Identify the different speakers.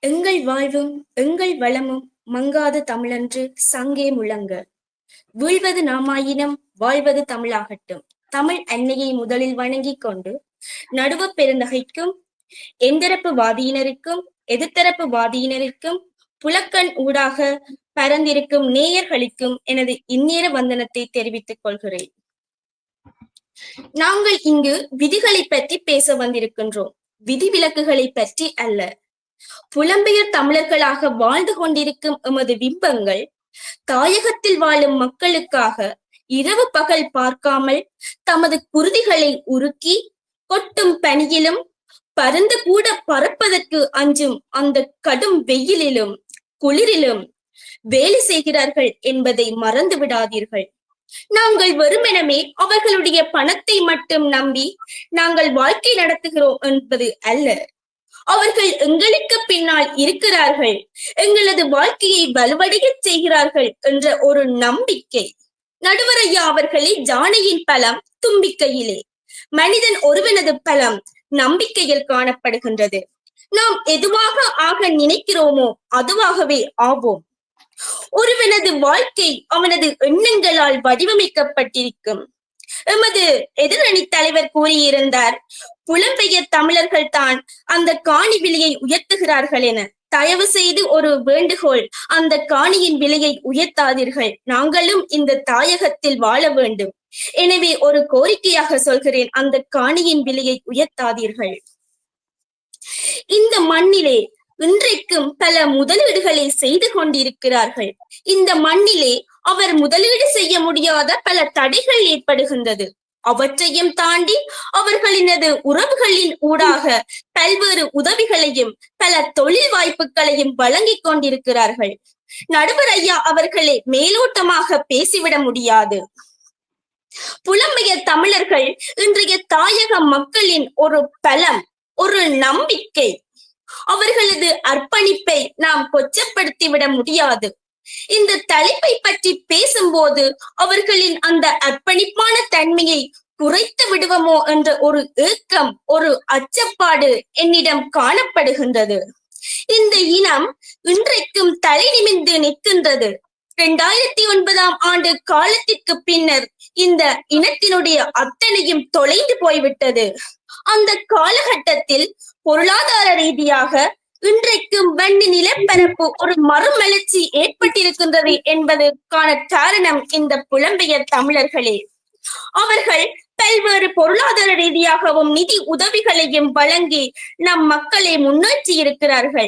Speaker 1: எங்கள் வாழ்வும் எங்கள் வளமும் மங்காத தமிழன்று சங்கே முழங்க. வீழ்வது நாமாயினம் வாழ்வது தமிழாகட்டும். தமிழ் அன்னையை முதலில் வணங்கிக் கொண்டு நடுவ பெருந்தகைக்கும் எந்தரப்பு வாதியினருக்கும் எதிர்த்தரப்பு வாதியினருக்கும் புலக்கண் ஊடாக பரந்திருக்கும் நேயர்களுக்கும் எனது இந்நேர வந்தனத்தை தெரிவித்துக் கொள்கிறேன். நாங்கள் இங்கு விதிகளை பற்றி பேச வந்திருக்கின்றோம், விதிவிலக்குகளை பற்றி அல்ல. புலம்பெயர் தமிழர்களாக வாழ்ந்து கொண்டிருக்கும் எமது பிம்பங்கள் தாயகத்தில் வாழும் மக்களுக்காக இரவு பகல் பார்க்காமல் தமது குருதிகளை உருக்கி கொட்டும் பனியிலும் பருந்து கூட பறப்பதற்கு அஞ்சும் அந்த கடும் வெயிலிலும் குளிரிலும் வேலை செய்கிறார்கள் என்பதை மறந்து விடாதீர்கள். நாங்கள் வெறுமெனமே அவர்களுடைய பணத்தை மட்டும் நம்பி நாங்கள் வாழ்க்கை நடத்துகிறோம் என்பது அல்ல. அவர்கள் எங்களுக்கு பின்னால் இருக்கிறார்கள், எங்களது வாழ்க்கையை வலுவடைய செய்கிறார்கள் என்ற ஒரு நம்பிக்கை. நடுவர் ஐயா அவர்களே, ஜானையின் பலம் தும்பிக்கையிலே, மனிதன் ஒருவனது பலம் நம்பிக்கையில் காணப்படுகின்றது. நாம் எதுவாக ஆக நினைக்கிறோமோ அதுவாகவே ஆவோம். ஒருவனது வாழ்க்கை அவனது எண்ணங்களால் வடிவமைக்கப்பட்டிருக்கும். எமது எதிரணி தலைவர் கூறியிருந்தார், புலம்பெயர் தமிழர்கள் தான் அந்த காணி விலையை உயர்த்துகிறார்கள் என. தயவு செய்து ஒரு வேண்டுகோள், அந்த காணியின் விலையை உயர்த்தாதீர்கள். நாங்களும் இந்த தாயகத்தில் வாழ வேண்டும். எனவே ஒரு கோரிக்கையாக சொல்கிறேன், அந்த காணியின் விலையை உயர்த்தாதீர்கள். இந்த மண்ணிலே இன்றைக்கும் பல முதலீடுகளை செய்து கொண்டிருக்கிறார்கள். இந்த மண்ணிலே அவர் முதலீடு செய்ய முடியாத பல தடைகள் ஏற்படுகின்றது. அவற்றையும் தாண்டி அவர்களினது உறவுகளின் ஊடாக பல்வேறு உதவிகளையும் பல தொழில் வாய்ப்புகளையும் வழங்கிக் கொண்டிருக்கிறார்கள். நடுவர் ஐயா அவர்களை மேலோட்டமாக பேசிவிட முடியாது. புலம்பெயர் தமிழர்கள் இன்றைய தாயக மக்களின் ஒரு பலம், ஒரு நம்பிக்கை. அவர்களது அர்ப்பணிப்பை நாம் கொச்சப்படுத்திவிட முடியாது. இந்த தலைப்பை பற்றி பேசும்போது அவர்களின் அந்த அர்ப்பணிப்பான தன்மையை குறைத்து விடுவோமோ என்ற ஒரு ஏக்கம், ஒரு அச்சப்பாடு என்னிடம் காணப்படுகின்றது. இந்த இனம் இன்றைக்கும் தலை நிமிர்ந்து நிற்கின்றது. 2009 ஆண்டு காலத்திற்கு பின்னர் இந்த இனத்தினுடைய அத்தனையும் தொலைந்து போய்விட்டது. அந்த காலகட்டத்தில் பொருளாதார ரீதியாக இன்றைக்கும் வண்டி நிலப்பரப்பு ஒரு மறுமலர்ச்சி ஏற்பட்டிருக்கின்றது என்பதற்கான காரணம் இந்த புலம்பெயர் தமிழர்களே. அவர்கள் பல்வேறு பொருளாதார ரீதியாகவும் நிதி உதவிகளையும் வழங்கி நம் மக்களை முன்னேற்றி இருக்கிறார்கள்.